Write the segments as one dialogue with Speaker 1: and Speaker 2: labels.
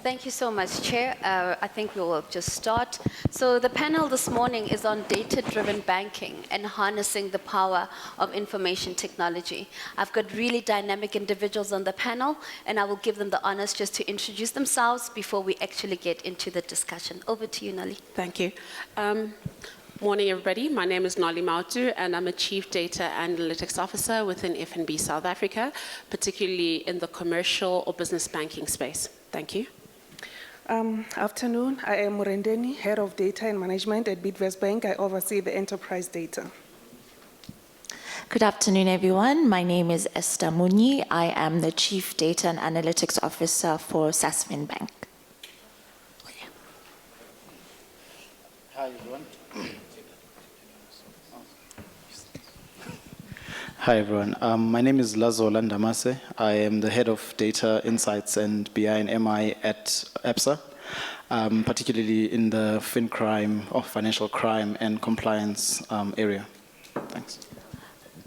Speaker 1: Thank you so much, Chair. I think we will just start. So the panel this morning is on data-driven banking and harnessing the power of information technology. I've got really dynamic individuals on the panel, and I will give them the honors just to introduce themselves before we actually get into the discussion. Over to you, Nali.
Speaker 2: Thank you. Morning, everybody. My name is Nali Mautu, and I'm a Chief Data Analytics Officer within FNB South Africa, particularly in the commercial or business banking space. Thank you.
Speaker 3: Afternoon, I am Murendeni, Head of Data and Management at Bidvest Bank. I oversee the enterprise data.
Speaker 4: Good afternoon, everyone. My name is Esther Munyi. I am the Chief Data and Analytics Officer for Sasfin Bank.
Speaker 5: Hi, everyone. Hi, everyone. My name is Lazola Ndamase. I am the Head of Data Insights and BI and MI at Absa, particularly in the FinCrime or financial crime and compliance area. Thanks.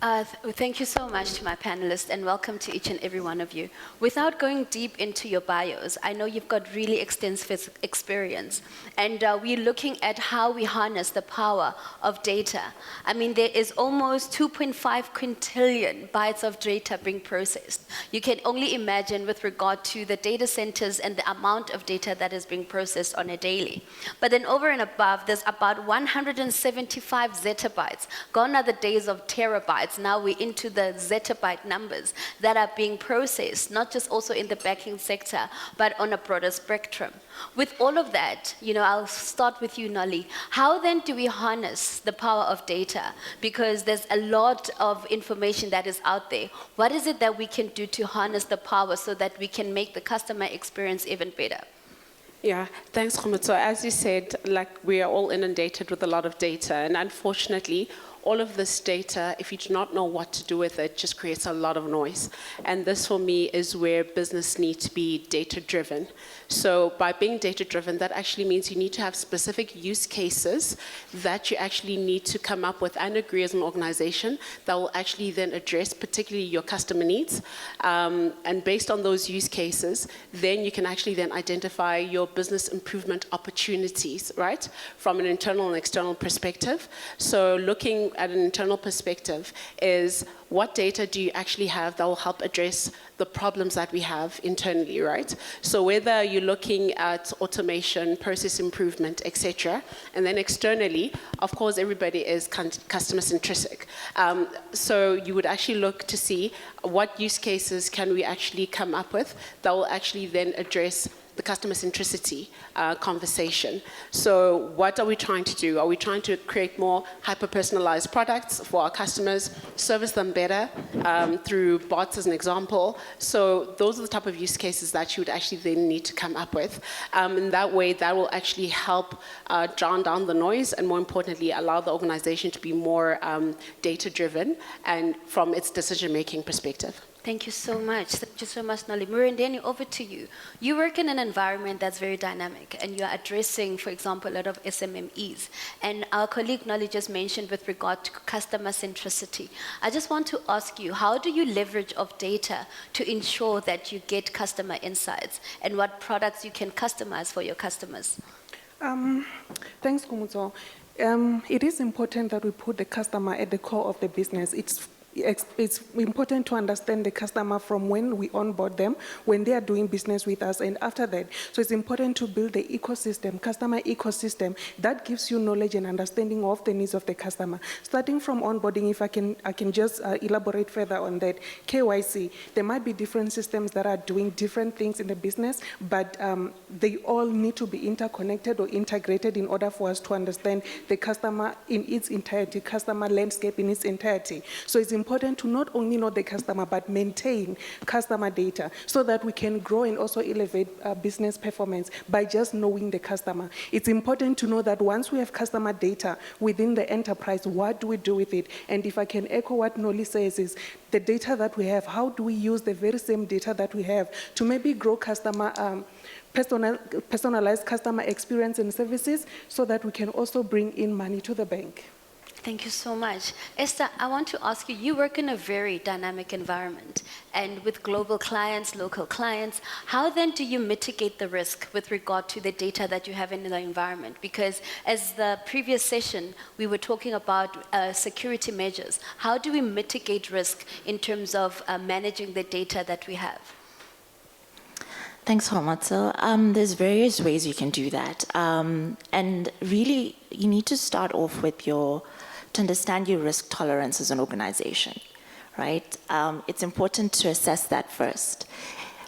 Speaker 1: Thank you so much to my panelists, and welcome to each and every one of you. Without going deep into your bios, I know you've got really extensive experience, and we're looking at how we harness the power of data. I mean, there is almost 2.5 quintillion bytes of data being processed. You can only imagine with regard to the data centers and the amount of data that is being processed on a daily. But then over and above, there's about 175 zettabytes. Gone are the days of terabytes. Now we're into the zettabyte numbers that are being processed, not just also in the banking sector, but on a broader spectrum. With all of that, I'll start with you, Nali. How then do we harness the power of data? Because there's a lot of information that is out there. What is it that we can do to harness the power so that we can make the customer experience even better?
Speaker 2: Yeah, thanks, Kgomotso. As you said, we are all inundated with a lot of data, and unfortunately, all of this data, if you do not know what to do with it, just creates a lot of noise. And this, for me, is where business needs to be data-driven. So by being data-driven, that actually means you need to have specific use cases that you actually need to come up with and agree as an organization that will actually then address particularly your customer needs. And based on those use cases, then you can actually then identify your business improvement opportunities, right? From an internal and external perspective. So looking at an internal perspective is what data do you actually have that will help address the problems that we have internally, right? So whether you're looking at automation, process improvement, etc., and then externally, of course, everybody is customer-centric. So you would actually look to see what use cases can we actually come up with that will actually then address the customer centricity conversation. So what are we trying to do? Are we trying to create more hyper-personalized products for our customers, service them better through bots as an example? So those are the type of use cases that you would actually then need to come up with. In that way, that will actually help drown down the noise and, more importantly, allow the organization to be more data-driven and from its decision-making perspective.
Speaker 1: Thank you so much. Thank you so much, Nali. Murendeni, over to you. You work in an environment that's very dynamic, and you're addressing, for example, a lot of SMMEs. And our colleague Nali just mentioned with regard to customer centricity. I just want to ask you, how do you leverage of data to ensure that you get customer insights and what products you can customize for your customers?
Speaker 3: Thanks, Kgomotso. It is important that we put the customer at the core of the business. It's important to understand the customer from when we onboard them, when they are doing business with us, and after that. So it's important to build the ecosystem, customer ecosystem, that gives you knowledge and understanding of the needs of the customer. Starting from onboarding, if I can just elaborate further on that, KYC, there might be different systems that are doing different things in the business, but they all need to be interconnected or integrated in order for us to understand the customer in its entirety, customer landscape in its entirety. So it's important to not only know the customer, but maintain customer data so that we can grow and also elevate business performance by just knowing the customer. It's important to know that once we have customer data within the enterprise, what do we do with it? And if I can echo what Noli says is, the data that we have, how do we use the very same data that we have to maybe grow customer personalized customer experience and services so that we can also bring in money to the bank.
Speaker 1: Thank you so much. Esther, I want to ask you, you work in a very dynamic environment and with global clients, local clients. How then do you mitigate the risk with regard to the data that you have in the environment? Because as the previous session, we were talking about security measures. How do we mitigate risk in terms of managing the data that we have?
Speaker 4: Thanks, Kgomotso. There's various ways you can do that. And really, you need to start off with to understand your risk tolerance as an organization, right? It's important to assess that first.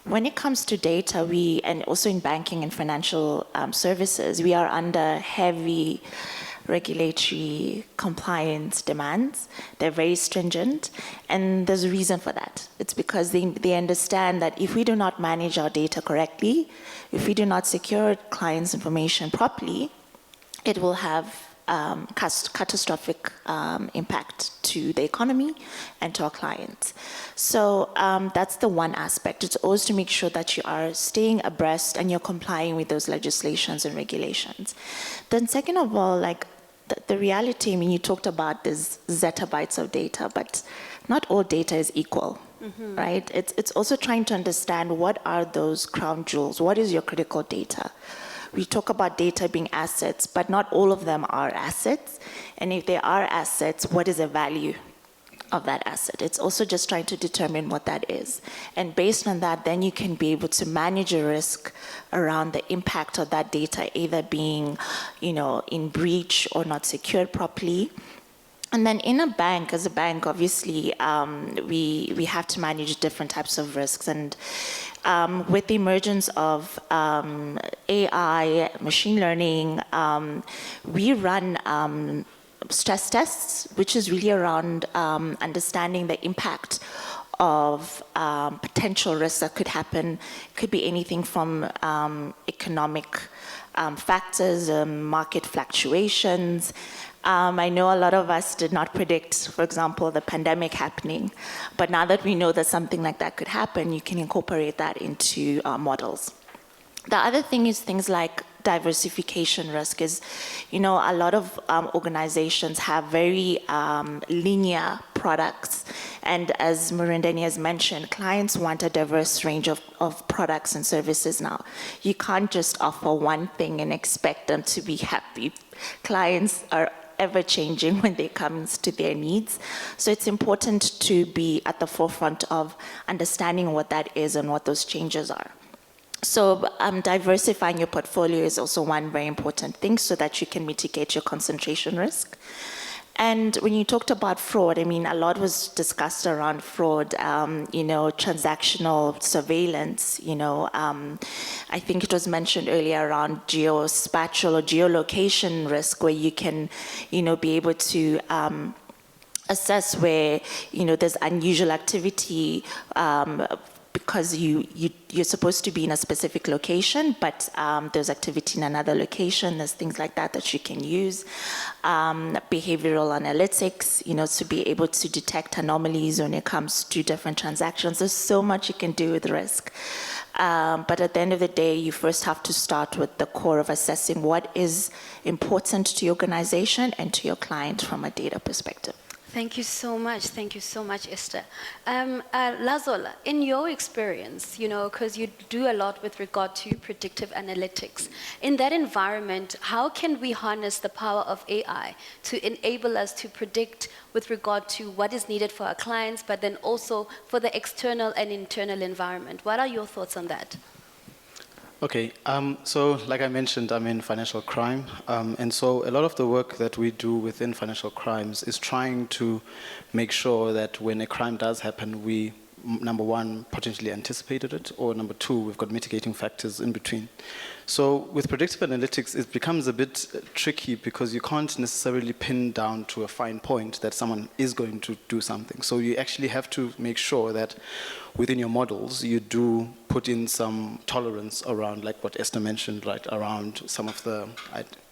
Speaker 4: When it comes to data, and also in banking and financial services, we are under heavy regulatory compliance demands. They're very stringent, and there's a reason for that. It's because they understand that if we do not manage our data correctly, if we do not secure clients' information properly, it will have catastrophic impact to the economy and to our clients. So that's the one aspect. It's always to make sure that you are staying abreast and you're complying with those legislations and regulations. Then second of all, like the reality, I mean, you talked about this zettabytes of data, but not all data is equal, right? It's also trying to understand what are those crown jewels, what is your critical data? We talk about data being assets, but not all of them are assets. And if they are assets, what is the value of that asset? It's also just trying to determine what that is. And based on that, then you can be able to manage a risk around the impact of that data either being, in breach or not secured properly. And then in a bank, as a bank, obviously, we have to manage different types of risks. And with the emergence of AI, machine learning, we run stress tests, which is really around understanding the impact of potential risks that could happen. It could be anything from economic factors, market fluctuations. I know a lot of us did not predict, for example, the pandemic happening, but now that we know that something like that could happen, you can incorporate that into models. The other thing is things like diversification risk is, a lot of organizations have very linear products. And as Murendeni has mentioned, clients want a diverse range of products and services now. You can't just offer one thing and expect them to be happy. Clients are ever changing when it comes to their needs. So it's important to be at the forefront of understanding what that is and what those changes are. So diversifying your portfolio is also one very important thing so that you can mitigate your concentration risk. And when you talked about fraud, I mean, a lot was discussed around fraud, transactional surveillance, I think it was mentioned earlier around geospatial or geolocation risk where you can, be able to assess where, there's unusual activity because you're supposed to be in a specific location, but there's activity in another location. There's things like that you can use. Behavioral analytics, to be able to detect anomalies when it comes to different transactions. There's so much you can do with risk. But at the end of the day, you first have to start with the core of assessing what is important to your organization and to your client from a data perspective.
Speaker 1: Thank you so much. Thank you so much, Esther. Lazola, in your experience, because you do a lot with regard to predictive analytics, in that environment, how can we harness the power of AI to enable us to predict with regard to what is needed for our clients, but then also for the external and internal environment? What are your thoughts on that?
Speaker 5: Okay, so like I mentioned, I'm in financial crime, and so a lot of the work that we do within financial crimes is trying to make sure that when a crime does happen, we, number one, potentially anticipated it, or number two, we've got mitigating factors in between. So with predictive analytics, it becomes a bit tricky because you can't necessarily pin down to a fine point that someone is going to do something. So you actually have to make sure that within your models, you do put in some tolerance around, like what Esther mentioned, right, around some of the,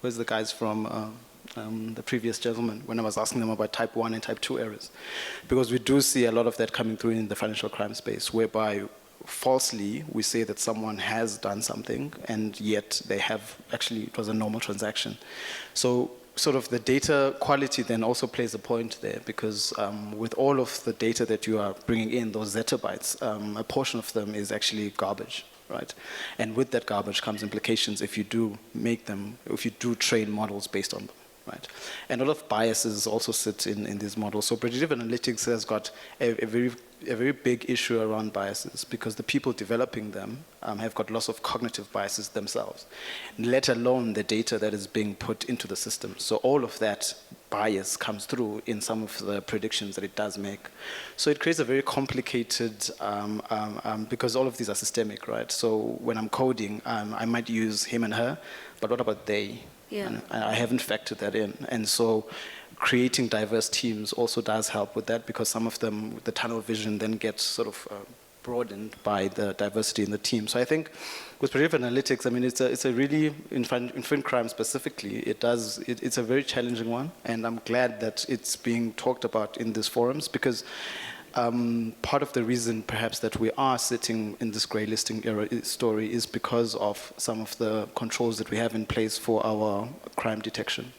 Speaker 5: where's the guys from the previous gentleman, when I was asking them about type 1 and type 2 errors. Because we do see a lot of that coming through in the financial crime space, whereby falsely we say that someone has done something and yet they have, actually it was a normal transaction. So sort of the data quality then also plays a point there, because with all of the data that you are bringing in, those zettabytes, a portion of them is actually garbage, right? And with that garbage comes implications if you do make them, if you do train models based on them, right? And a lot of biases also sit in these models. So predictive analytics has got a very big issue around biases, because the people developing them have got lots of cognitive biases themselves, let alone the data that is being put into the system. So all of that bias comes through in some of the predictions that it does make. So it creates a very complicated, because all of these are systemic, right? So when I'm coding, I might use him and her, but what about they?
Speaker 1: Yeah.
Speaker 5: And I haven't factored that in. And so creating diverse teams also does help with that, because some of them, the tunnel vision then gets sort of broadened by the diversity in the team. So I think with predictive analytics, I mean, it's a really, in fin crime specifically, it's a very challenging one, and I'm glad that it's being talked about in these forums, because part of the reason perhaps that we are sitting in this grey listing era story is because of some of the controls that we have in place for our crime detection.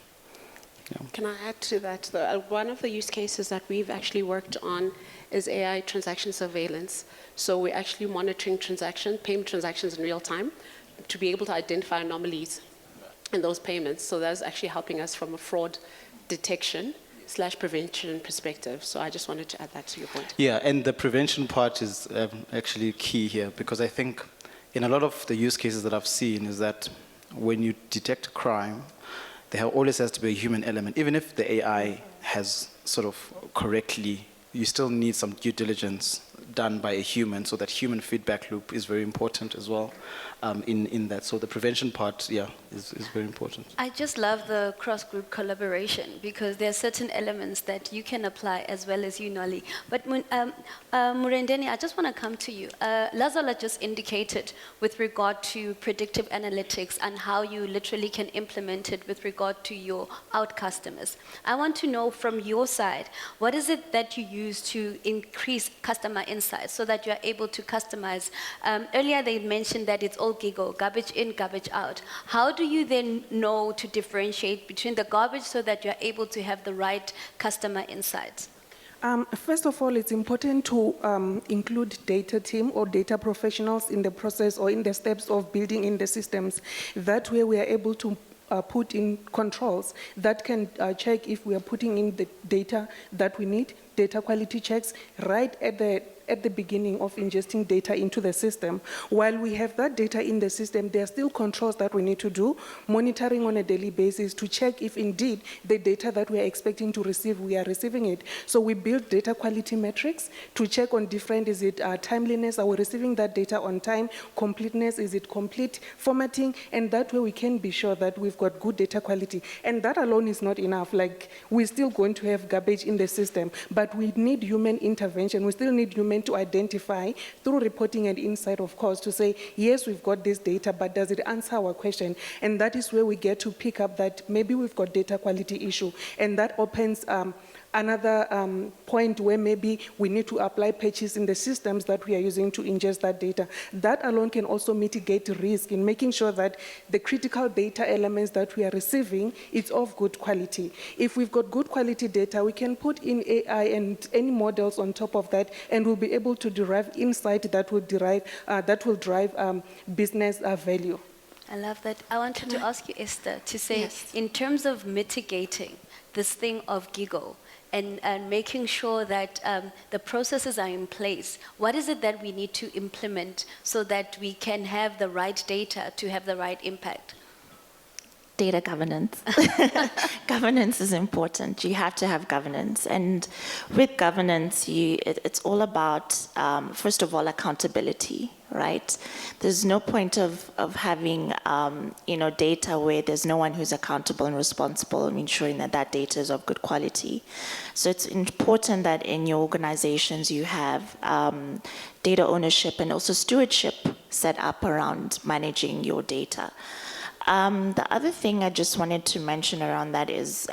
Speaker 5: Yeah.
Speaker 2: Can I add to that, though? One of the use cases that we've actually worked on is AI transaction surveillance. So we're actually monitoring payment transactions in real time to be able to identify anomalies in those payments. So that's actually helping us from a fraud detection / prevention perspective. So I just wanted to add that to your point.
Speaker 5: Yeah, and the prevention part is actually key here, because I think in a lot of the use cases that I've seen is that when you detect a crime, there always has to be a human element. Even if the AI has sort of correctly, you still need some due diligence done by a human, so that human feedback loop is very important as well in that. So the prevention part, yeah, is very important.
Speaker 1: I just love the cross-group collaboration, because there are certain elements that you can apply as well as you, Noli. But Murendeni, I just want to come to you. Lazola just indicated with regard to predictive analytics and how you literally can implement it with regard to your out customers. I want to know from your side, what is it that you use to increase customer insights so that you are able to customize? Earlier they mentioned that it's all giggle, garbage in, garbage out. How do you then know to differentiate between the garbage so that you're able to have the right customer insights?
Speaker 3: First of all, it's important to include data team or data professionals in the process or in the steps of building in the systems. That way we are able to put in controls that can check if we are putting in the data that we need, data quality checks, right at the beginning of ingesting data into the system. While we have that data in the system, there are still controls that we need to do, monitoring on a daily basis to check if indeed the data that we are expecting to receive, we are receiving it. So we build data quality metrics to check on different, is it timeliness, are we receiving that data on time, completeness, is it complete, formatting, and that way we can be sure that we've got good data quality. And that alone is not enough. Like, we're still going to have garbage in the system, but we need human intervention. We still need human to identify through reporting and insight, of course, to say, yes, we've got this data, but does it answer our question? And that is where we get to pick up that maybe we've got data quality issue. And that opens another point where maybe we need to apply patches in the systems that we are using to ingest that data. That alone can also mitigate risk in making sure that the critical data elements that we are receiving is of good quality. If we've got good quality data, we can put in AI and any models on top of that, and we'll be able to derive insight that will drive business value.
Speaker 1: I love that. I wanted to ask you, Esther, to say,
Speaker 4: Yes.
Speaker 1: in terms of mitigating this thing of giggle, and making sure that the processes are in place, what is it that we need to implement so that we can have the right data to have the right impact?
Speaker 4: Data governance. Governance is important. You have to have governance. And with governance, it's all about, first of all, accountability, right? There's no point of having, data where there's no one who's accountable and responsible and ensuring that that data is of good quality. So it's important that in your organizations you have data ownership and also stewardship set up around managing your data. The other thing I just wanted to mention around that is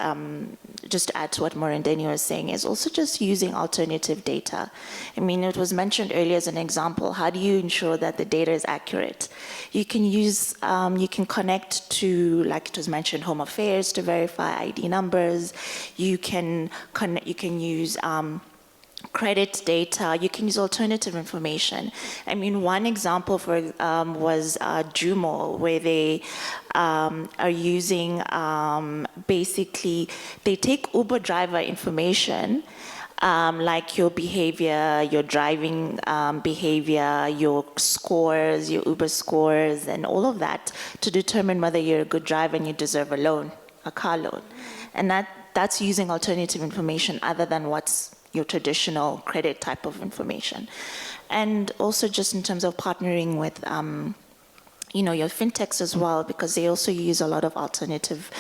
Speaker 4: just to add to what Murendeni was saying, is also just using alternative data. I mean, it was mentioned earlier as an example, how do you ensure that the data is accurate? You can use, you can connect to, like it was mentioned, Home Affairs to verify ID numbers. You can use credit data, you can use alternative information. I mean, one example was Jumo, where they are using, basically, they take Uber driver information, like your behavior, your driving behavior, your scores, your Uber scores, and all of that to determine whether you're a good driver and you deserve a loan, a car loan. And that's using alternative information other than what's your traditional credit type of information. And also just in terms of partnering with, your fintechs as well, because they also use a lot of alternative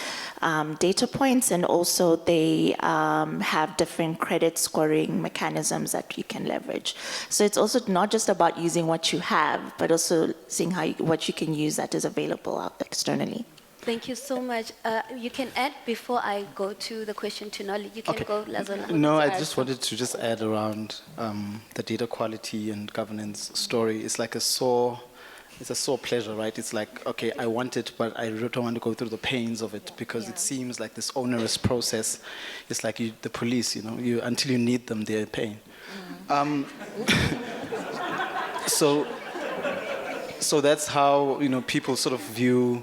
Speaker 4: data points, and also they have different credit scoring mechanisms that you can leverage. So it's also not just about using what you have, but also seeing what you can use that is available out externally.
Speaker 1: Thank you so much. You can add before I go to the question to Nolly. You can go, Lazola.
Speaker 5: No, I just wanted to just add around the data quality and governance story. It's like it's a sore pleasure, right? It's like, okay, I want it, but I really don't want to go through the pains of it, because it seems like this onerous process. It's like the police, until you need them, they're paying. So that's how people sort of view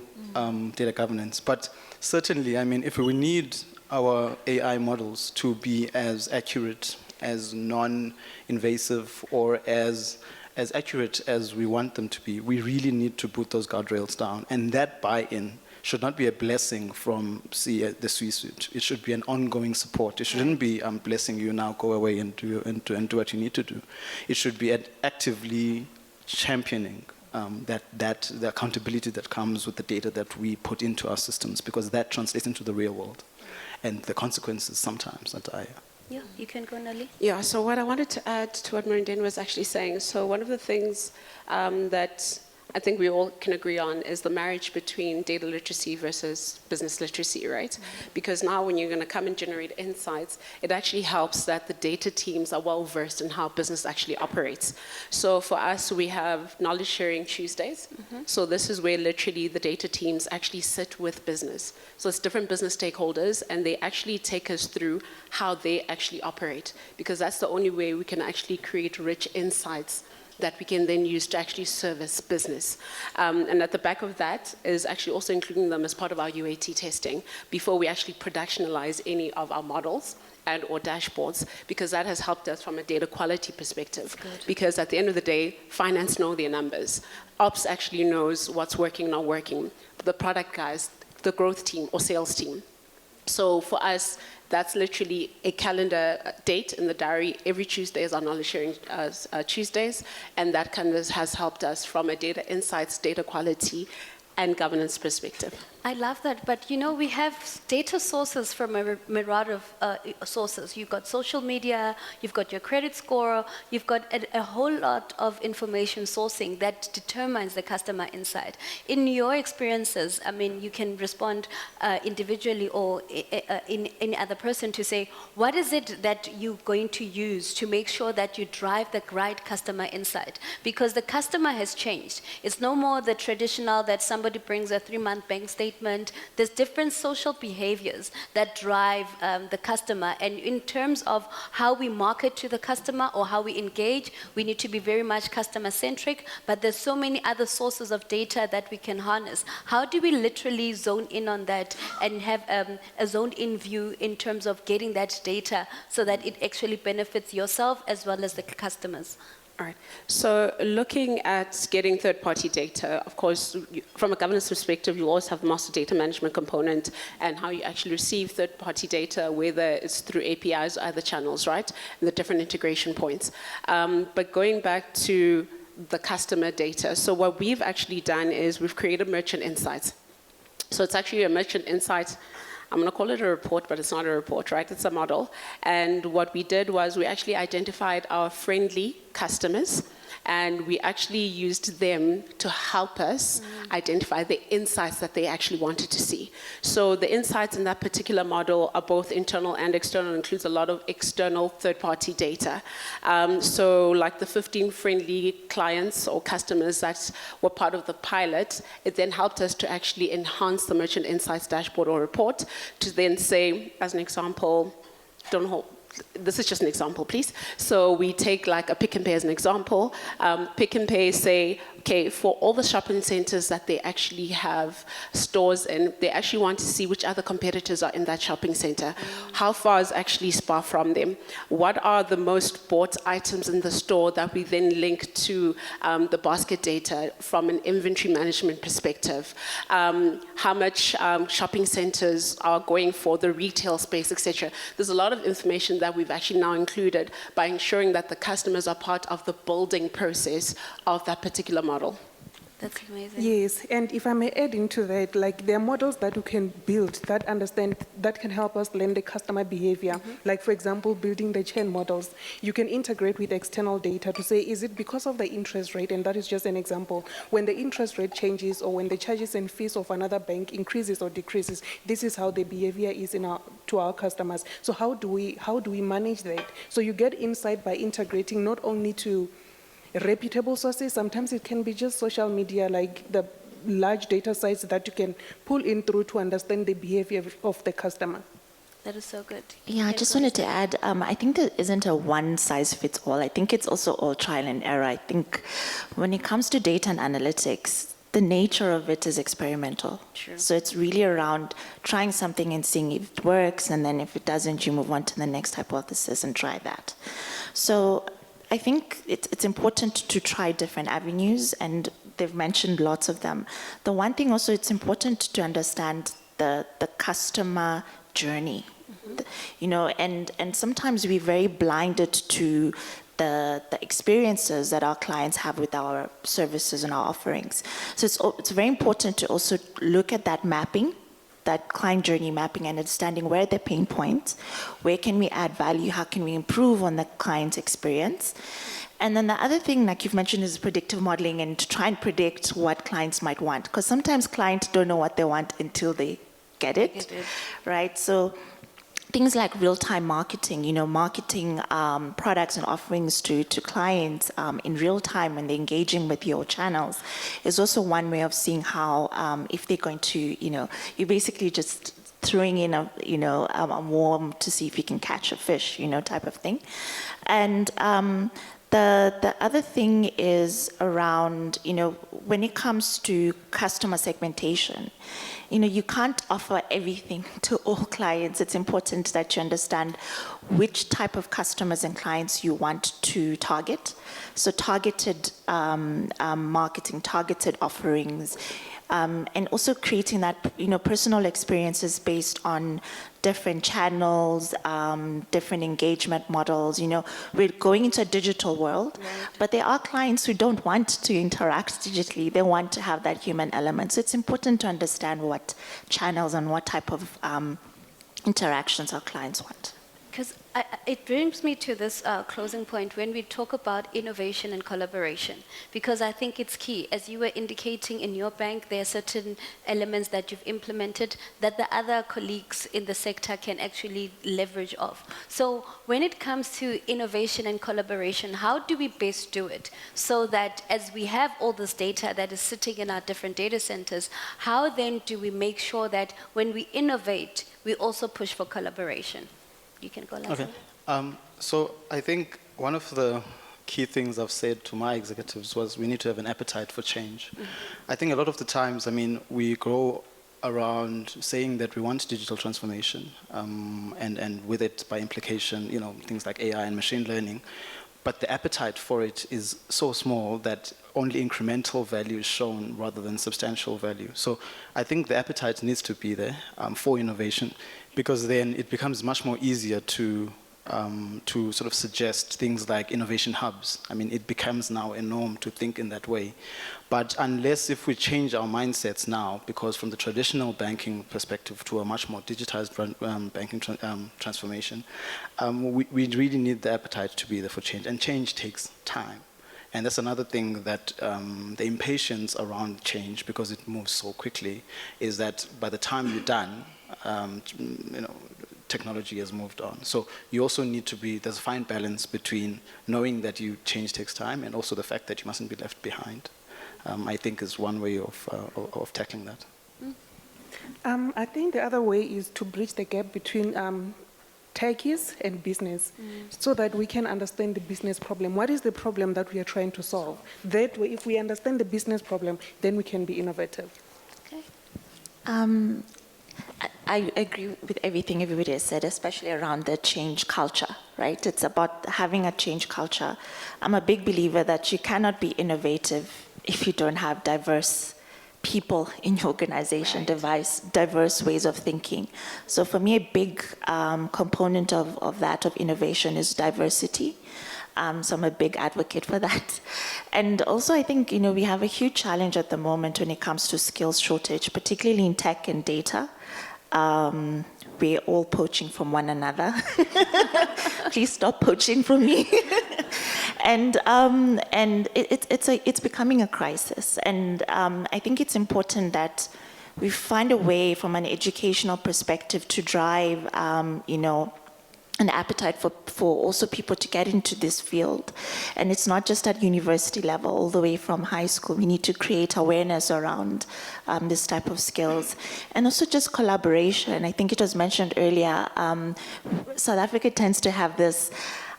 Speaker 5: data governance. But certainly, I mean, if we need our AI models to be as accurate, as non-invasive, or as accurate as we want them to be, we really need to put those guardrails down. And that buy-in should not be a blessing from the C-suite. It should be an ongoing support. It shouldn't be blessing you now, go away and do what you need to do. It should be actively championing the accountability that comes with the data that we put into our systems, because that translates into the real world, and the consequences sometimes are dire.
Speaker 1: Yeah, you can go, Nolly.
Speaker 2: Yeah, so what I wanted to add to what Murendeni was actually saying, so one of the things that I think we all can agree on is the marriage between data literacy versus business literacy, right? Mm-hmm. Because now when you're going to come and generate insights, it actually helps that the data teams are well versed in how business actually operates. So for us, we have knowledge sharing Tuesdays. Mm-hmm. So this is where literally the data teams actually sit with business. So it's different business stakeholders, and they actually take us through how they actually operate, because that's the only way we can actually create rich insights that we can then use to actually service business. And at the back of that is actually also including them as part of our UAT testing before we actually productionalize any of our models and or dashboards, because that has helped us from a data quality perspective. Because at the end of the day, finance know their numbers. Ops actually knows what's working, not working. The product guys, the growth team or sales team. So for us, that's literally a calendar date in the diary. Every Tuesday is our knowledge sharing Tuesdays, and that kind of has helped us from a data insights, data quality, and governance perspective.
Speaker 1: I love that, but we have data sources from a myriad of sources. You've got social media, you've got your credit score, you've got a whole lot of information sourcing that determines the customer insight. In your experiences, I mean, you can respond individually or in any other person to say, what is it that you're going to use to make sure that you drive the right customer insight? Because the customer has changed. It's no more the traditional that somebody brings a 3-month bank statement. There's different social behaviors that drive the customer. And in terms of how we market to the customer or how we engage, we need to be very much customer-centric, but there's so many other sources of data that we can harness. How do we literally zone in on that and have a zoned-in view in terms of getting that data so that it actually benefits yourself as well as the customers?
Speaker 2: All right. So looking at getting third-party data, of course, from a governance perspective, you always have the master data management component and how you actually receive third-party data, whether it's through APIs or other channels, right? And the different integration points. But going back to the customer data, so what we've actually done is we've created merchant insights. So it's actually a merchant insight. I'm going to call it a report, but it's not a report, right? It's a model. And what we did was we actually identified our friendly customers, and we actually used them to help us identify the insights that they actually wanted to see. So the insights in that particular model are both internal and external, includes a lot of external third-party data. So like the 15 friendly clients or customers that were part of the pilot, it then helped us to actually enhance the merchant insights dashboard or report to then say, as an example, this is just an example, please. So we take like a Pick and Pay as an example. Pick and Pay say, okay, for all the shopping centers that they actually have stores in, they actually want to see which other competitors are in that shopping center. How far is actually Spar from them? What are the most bought items in the store that we then link to the basket data from an inventory management perspective? How much shopping centers are going for the retail space, etc. There's a lot of information that we've actually now included by ensuring that the customers are part of the building process of that particular model.
Speaker 1: That's amazing.
Speaker 3: Yes, and if I may add into that, like there are models that you can build that that can help us learn the customer behavior. Like for example, building the chain models. You can integrate with external data to say, is it because of the interest rate? And that is just an example. When the interest rate changes or when the charges and fees of another bank increases or decreases, this is how the behavior is to our customers. So how do we manage that? So you get insight by integrating not only to reputable sources, sometimes it can be just social media, like the large data sites that you can pull in through to understand the behavior of the customer.
Speaker 1: That is so good.
Speaker 4: Yeah, I just wanted to add, I think there isn't a one-size-fits-all. I think it's also all trial and error. I think when it comes to data and analytics, the nature of it is experimental.
Speaker 1: Sure.
Speaker 4: So it's really around trying something and seeing if it works, and then if it doesn't, you move on to the next hypothesis and try that. So I think it's important to try different avenues, and they've mentioned lots of them. The one thing also, it's important to understand the customer journey, you know, and sometimes we're very blinded to the experiences that our clients have with our services and our offerings. So it's very important to also look at that mapping, that client journey mapping, and understanding where are the pain points, where can we add value, how can we improve on the client experience. And then the other thing, like you've mentioned, is predictive modeling, and to try and predict what clients might want, because sometimes clients don't know what they want until they get it, right? So things like real-time marketing, you know, marketing products and offerings to clients in real time when they're engaging with your channels is also one way of seeing how, if they're going to, you know, you're basically just throwing in a worm to see if you can catch a fish, you know, type of thing. And the other thing is around, you know, when it comes to customer segmentation, you know, you can't offer everything to all clients. It's important that you understand which type of customers and clients you want to target. So targeted marketing, targeted offerings, and also creating that, you know, personal experiences based on different channels, different engagement models. You know, we're going into a digital world, but there are clients who don't want to interact digitally. They want to have that human element. So it's important to understand what channels and what type of interactions our clients want.
Speaker 1: Because it brings me to this closing point when we talk about innovation and collaboration, because I think it's key. As you were indicating in your bank, there are certain elements that you've implemented that the other colleagues in the sector can actually leverage off. So when it comes to innovation and collaboration, how do we best do it so that as we have all this data that is sitting in our different data centers, how then do we make sure that when we innovate, we also push for collaboration? You can go, Lazola.
Speaker 5: Okay. So I think one of the key things I've said to my executives was we need to have an appetite for change. I think a lot of the times, I mean, we go around saying that we want digital transformation, and with it, by implication, you know, things like AI and machine learning. But the appetite for it is so small that only incremental value is shown rather than substantial value. So I think the appetite needs to be there for innovation, because then it becomes much more easier to sort of suggest things like innovation hubs. I mean, it becomes now a norm to think in that way. But unless if we change our mindsets now, because from the traditional banking perspective to a much more digitized banking transformation, we really need the appetite to be there for change. And change takes time. And that's another thing that the impatience around change, because it moves so quickly, is that by the time you're done, technology has moved on. So you also need to there's a fine balance between knowing that change takes time and also the fact that you mustn't be left behind. I think is one way of tackling that.
Speaker 3: I think the other way is to bridge the gap between techies and business so that we can understand the business problem. What is the problem that we are trying to solve? That way, if we understand the business problem, then we can be innovative.
Speaker 1: Okay.
Speaker 4: I agree with everything everybody has said, especially around the change culture, right? It's about having a change culture. I'm a big believer that you cannot be innovative if you don't have diverse people in your organization, diverse ways of thinking. So for me, a big component of that, of innovation, is diversity. So I'm a big advocate for that. And also I think, we have a huge challenge at the moment when it comes to skills shortage, particularly in tech and data. We're all poaching from one another. Please stop poaching from me. And it's becoming a crisis. And I think it's important that we find a way from an educational perspective to drive, an appetite for also people to get into this field. And it's not just at university level, all the way from high school. We need to create awareness around this type of skills. And also just collaboration. I think it was mentioned earlier, South Africa tends to have this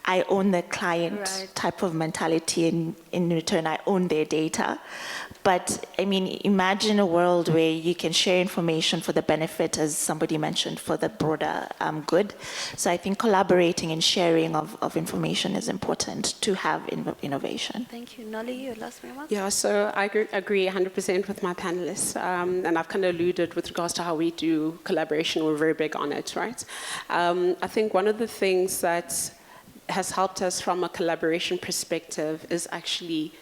Speaker 4: I own the client type of mentality, and in return I own their data. But I mean, imagine a world where you can share information for the benefit, as somebody mentioned, for the broader good. So I think collaborating and sharing of information is important to have innovation.
Speaker 1: Thank you. Nolly, your last remark?
Speaker 2: Yeah, so I agree 100% with my panelists. And I've kind of alluded with regards to how we do collaboration. We're very big on it, right? I think one of the things that has helped us from a collaboration perspective is actually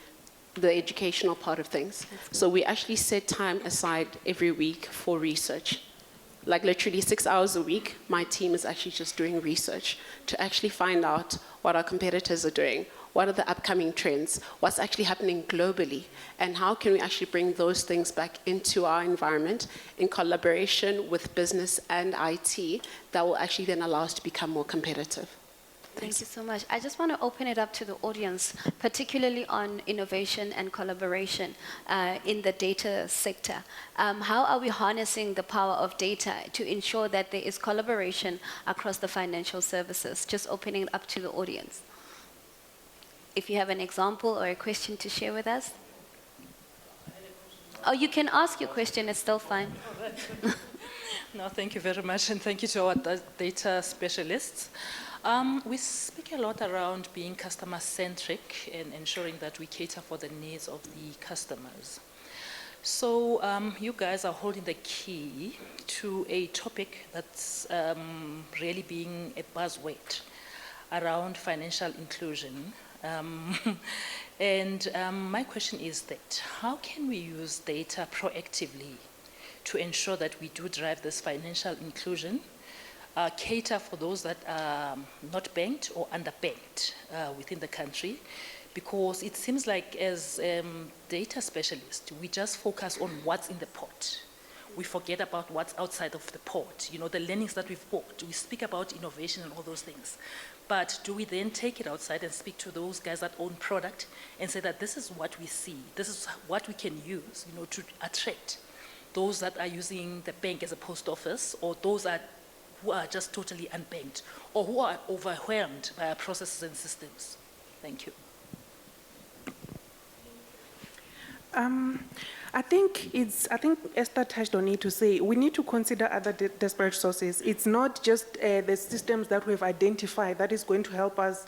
Speaker 2: the educational part of things. So we actually set time aside every week for research. Like literally 6 hours a week, my team is actually just doing research to actually find out what our competitors are doing, what are the upcoming trends, what's actually happening globally, and how can we actually bring those things back into our environment in collaboration with business and IT that will actually then allow us to become more competitive.
Speaker 1: Thank you so much. I just want to open it up to the audience, particularly on innovation and collaboration in the data sector. How are we harnessing the power of data to ensure that there is collaboration across the financial services? Just opening it up to the audience. If you have an example or a question to share with us. Oh, you can ask your question, it's still fine.
Speaker 6: No, thank you very much, and thank you to our data specialists. We speak a lot around being customer-centric and ensuring that we cater for the needs of the customers. So you guys are holding the key to a topic that's really being a buzzword around financial inclusion. My question is that how can we use data proactively to ensure that we do drive this financial inclusion, cater for those that are not banked or underbanked within the country? Because it seems like as data specialists, we just focus on what's in the pot. We forget about what's outside of the pot, the learnings that we've bought. We speak about innovation and all those things. But do we then take it outside and speak to those guys that own product and say that this is what we see, this is what we can use, to attract those that are using the bank as a post office, or those who are just totally unbanked, or who are overwhelmed by our processes and systems? Thank you.
Speaker 3: I think Esther touched on it to say we need to consider other disparate sources. It's not just the systems that we've identified that is going to help us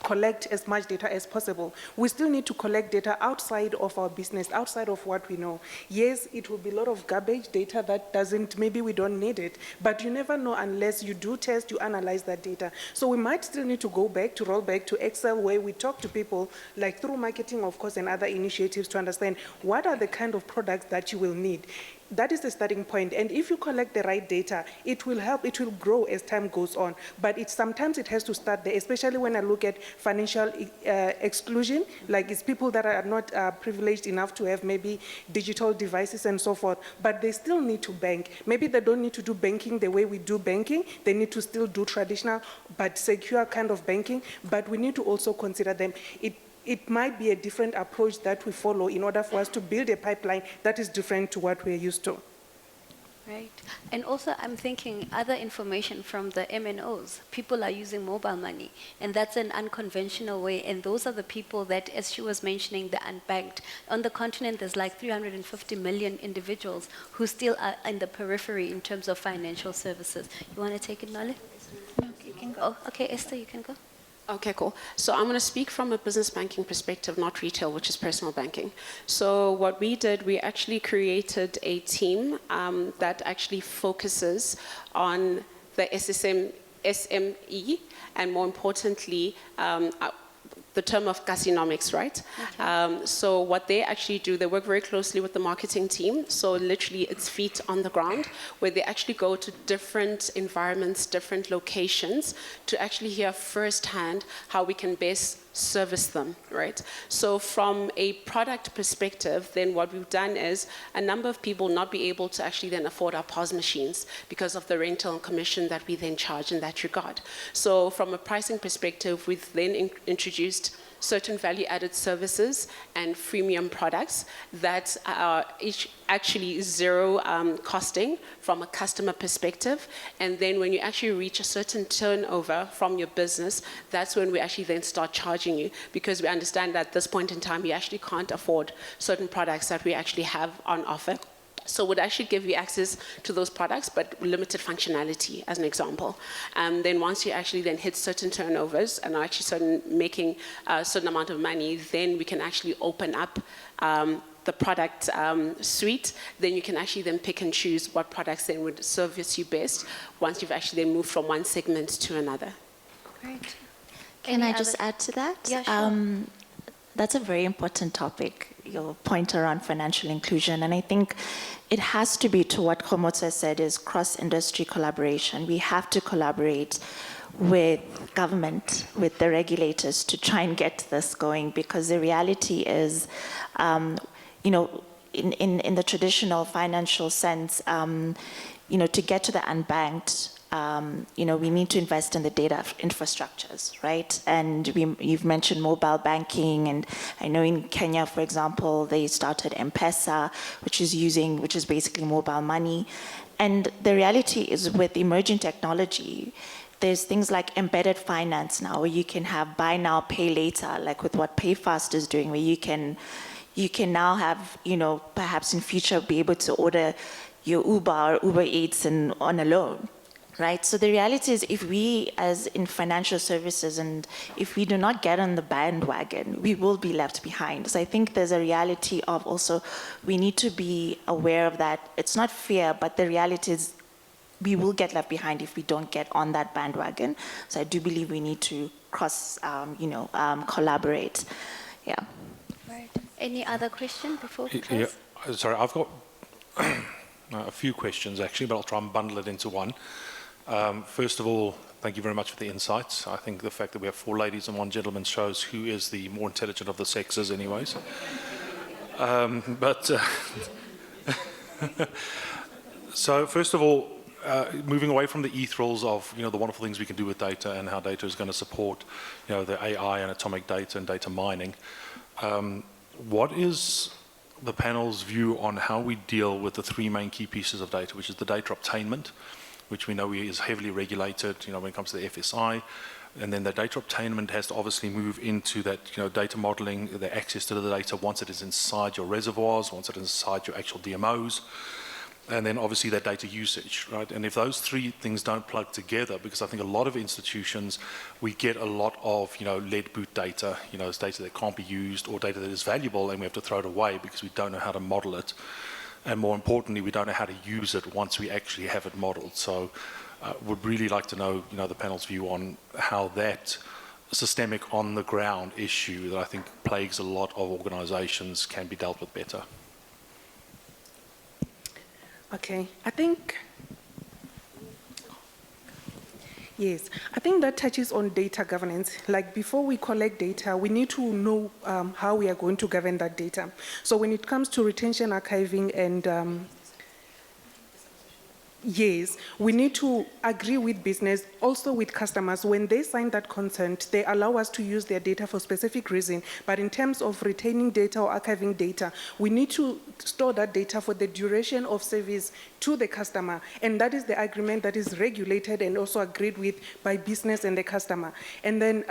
Speaker 3: collect as much data as possible. We still need to collect data outside of our business, outside of what we know. Yes, it will be a lot of garbage data that maybe we don't need it, but you never know unless you do test, you analyze that data. So we might still need to roll back to Excel, where we talk to people, like through marketing, of course, and other initiatives, to understand what are the kind of products that you will need. That is the starting point. And if you collect the right data, it will help, it will grow as time goes on. But sometimes it has to start there, especially when I look at financial exclusion, like it's people that are not privileged enough to have maybe digital devices and so forth, but they still need to bank. Maybe they don't need to do banking the way we do banking. They need to still do traditional but secure kind of banking, but we need to also consider them. It might be a different approach that we follow in order for us to build a pipeline that is different to what we're used to.
Speaker 1: Right. And also I'm thinking other information from the MNOs. People are using mobile money, and that's an unconventional way. And those are the people that, as she was mentioning, the unbanked. On the continent, there's like 350 million individuals who still are in the periphery in terms of financial services. You want to take it, Nole? You can go. Oh, okay, Esther, you can go.
Speaker 2: Okay, cool. So I'm going to speak from a business banking perspective, not retail, which is personal banking. So what we did, we actually created a team that actually focuses on the SME, and more importantly, the term of casinomics, right? Okay. So what they actually do, they work very closely with the marketing team. So literally it's feet on the ground, where they actually go to different environments, different locations, to actually hear firsthand how we can best service them, right? So from a product perspective, then what we've done is a number of people not be able to actually then afford our POS machines because of the rental and commission that we then charge in that regard. So from a pricing perspective, we've then introduced certain value-added services and freemium products that are each actually zero costing from a customer perspective. And then when you actually reach a certain turnover from your business, that's when we actually then start charging you, because we understand that at this point in time, you actually can't afford certain products that we actually have on offer. So would actually give you access to those products, but limited functionality, as an example. Then once you actually then hit certain turnovers and are actually making a certain amount of money, then we can actually open up the product suite. Then you can actually then pick and choose what products then would service you best once you've actually then moved from one segment to another.
Speaker 1: Great.
Speaker 4: Can I just add to that?
Speaker 1: Yeah, sure.
Speaker 4: That's a very important topic, your point around financial inclusion. And I think it has to be, to what Kgomotso said, is cross-industry collaboration. We have to collaborate with government, with the regulators, to try and get this going, because the reality is, you know, in the traditional financial sense, you know, to get to the unbanked, you know, we need to invest in the data infrastructures, right? And you've mentioned mobile banking, and I know in Kenya, for example, they started M-Pesa, which is basically mobile money. And the reality is, with emerging technology, there's things like embedded finance now, where you can have buy now, pay later, like with what PayFast is doing, where you can now have, you know, perhaps in future be able to order your Uber or Uber Eats and on a loan. Right, so the reality is, if we, as in financial services, and if we do not get on the bandwagon, we will be left behind. So I think there's a reality of also, we need to be aware of that. It's not fear, but the reality is we will get left behind if we don't get on that bandwagon. So I do believe we need to collaborate. Yeah.
Speaker 1: Right. Any other question before we close?
Speaker 7: Yeah, sorry, I've got a few questions actually, but I'll try and bundle it into one. First of all, thank you very much for the insights. I think the fact that we have 4 ladies and 1 gentleman shows who is the more intelligent of the sexes anyways. So first of all, moving away from the e-thrills of, you know, the wonderful things we can do with data and how data is going to support, you know, the AI and atomic data and data mining, what is the panel's view on how we deal with the 3 main key pieces of data, which is the data obtainment, which we know is heavily regulated, you know, when it comes to the FSI, and then the data obtainment has to obviously move into that, you know, data modeling, the access to the data once it is inside your reservoirs, once it is inside your actual DMOs, and then obviously that data usage, right? And if those 3 things don't plug together, because I think a lot of institutions, we get a lot of, you know, lead boot data, you know, it's data that can't be used or data that is valuable and we have to throw it away because we don't know how to model it. And more importantly, we don't know how to use it once we actually have it modeled. So would really like to know, you know, the panel's view on how that systemic on the ground issue that I think plagues a lot of organizations can be dealt with better.
Speaker 3: Okay, I think that touches on data governance. Like before we collect data, we need to know how we are going to govern that data. So when it comes to retention, archiving, and yes, we need to agree with business, also with customers. When they sign that consent, they allow us to use their data for specific reason. But in terms of retaining data or archiving data, we need to store that data for the duration of service to the customer. And that is the agreement that is regulated and also agreed with by business and the customer. And then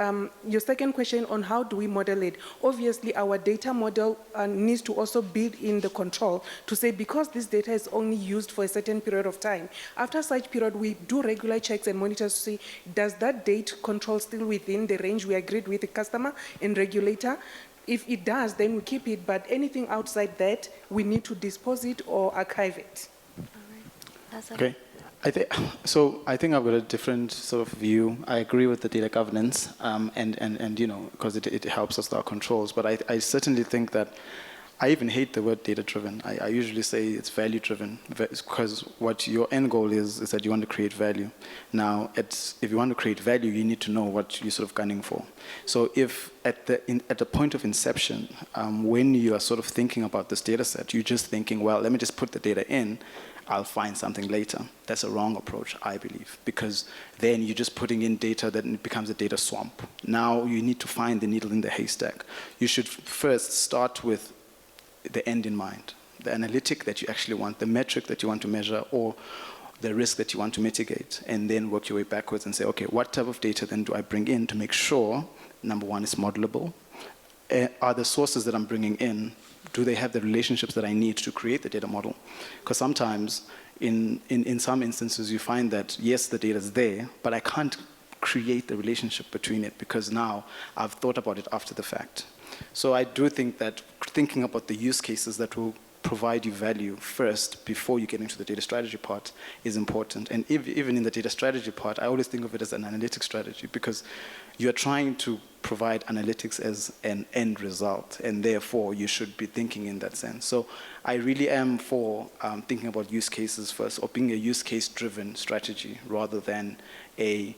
Speaker 3: your second question on how do we model it? Obviously, our data model needs to also build in the control to say, because this data is only used for a certain period of time, after such period, we do regular checks and monitors to see, does that date control still within the range we agreed with the customer and regulator? If it does, then we keep it, but anything outside that, we need to dispose it or archive it.
Speaker 5: Okay. I think I've got a different sort of view. I agree with the data governance, and you know, because it helps us with our controls. But I certainly think that I even hate the word data-driven. I usually say it's value-driven, because what your end goal is that you want to create value. Now, if you want to create value, you need to know what you're sort of gunning for. So if at the point of inception, when you are sort of thinking about this data set, you're just thinking, well, let me just put the data in, I'll find something later. That's a wrong approach, I believe, because then you're just putting in data that it becomes a data swamp. Now you need to find the needle in the haystack. You should first start with the end in mind, the analytic that you actually want, the metric that you want to measure, or the risk that you want to mitigate, and then work your way backwards and say, okay, what type of data then do I bring in to make sure, number one, it's modelable? Are the sources that I'm bringing in, do they have the relationships that I need to create the data model? Because sometimes, in some instances, you find that, yes, the data is there, but I can't create the relationship between it because now I've thought about it after the fact. So I do think that thinking about the use cases that will provide you value first before you get into the data strategy part is important. And even in the data strategy part, I always think of it as an analytics strategy, because you're trying to provide analytics as an end result, and therefore you should be thinking in that sense. So I really am for thinking about use cases first, or being a use case driven strategy rather than a,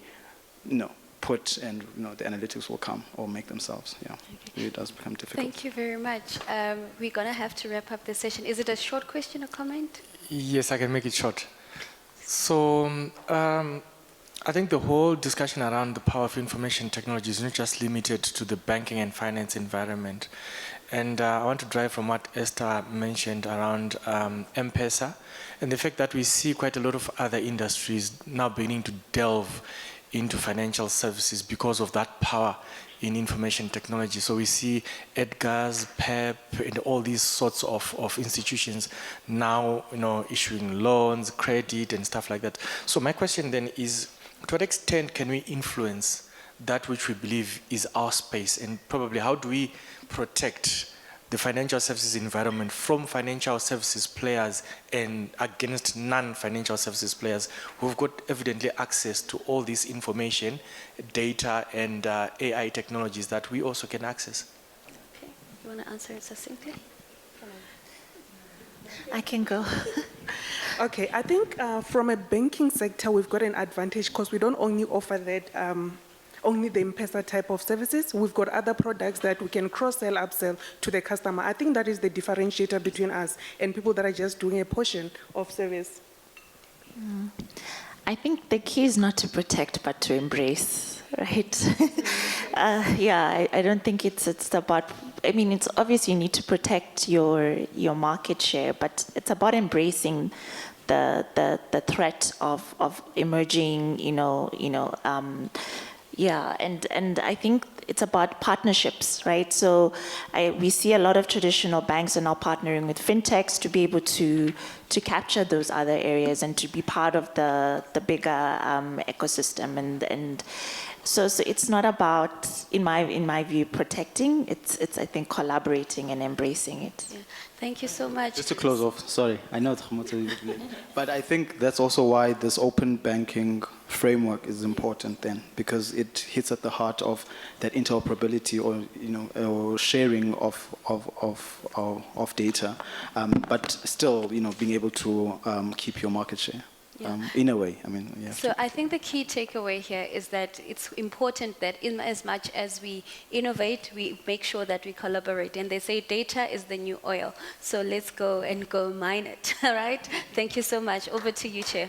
Speaker 5: put and the analytics will come or make themselves. Yeah, it really does become difficult.
Speaker 1: Thank you very much. We're going to have to wrap up the session. Is it a short question or comment?
Speaker 8: Yes, I can make it short. So I think the whole discussion around the power of information technology is not just limited to the banking and finance environment. And I want to drive from what Esther mentioned around M-Pesa and the fact that we see quite a lot of other industries now beginning to delve into financial services because of that power in information technology. So we see Edgar's, PEP, and all these sorts of institutions now, issuing loans, credit, and stuff like that. So my question then is, to what extent can we influence that which we believe is our space, and probably how do we protect the financial services environment from financial services players and against non-financial services players who've got evidently access to all this information, data, and AI technologies that we also can access?
Speaker 1: Okay, you want to answer it succinctly?
Speaker 4: I can go.
Speaker 3: Okay, I think from a banking sector, we've got an advantage because we don't only offer that only the M-Pesa type of services. We've got other products that we can cross-sell, upsell to the customer. I think that is the differentiator between us and people that are just doing a portion of service.
Speaker 4: I think the key is not to protect, but to embrace, right? I don't think it's about, it's obvious you need to protect your market share, but it's about embracing the threat of emerging, and I think it's about partnerships, right? So we see a lot of traditional banks are now partnering with fintechs to be able to capture those other areas and to be part of the bigger ecosystem. So it's not about, in my view, protecting. It's I think collaborating and embracing it.
Speaker 1: Yeah. Thank you so much.
Speaker 5: Just to close off, sorry, I know Kgomotso, but I think that's also why this open banking framework is important then, because it hits at the heart of that interoperability or or sharing of data, but still being able to keep your market share.
Speaker 1: Yeah.
Speaker 5: In a way, I mean, yeah.
Speaker 1: So I think the key takeaway here is that it's important that in as much as we innovate, we make sure that we collaborate. And they say data is the new oil. So let's go and go mine it, all right? Thank you so much. Over to you, Chair.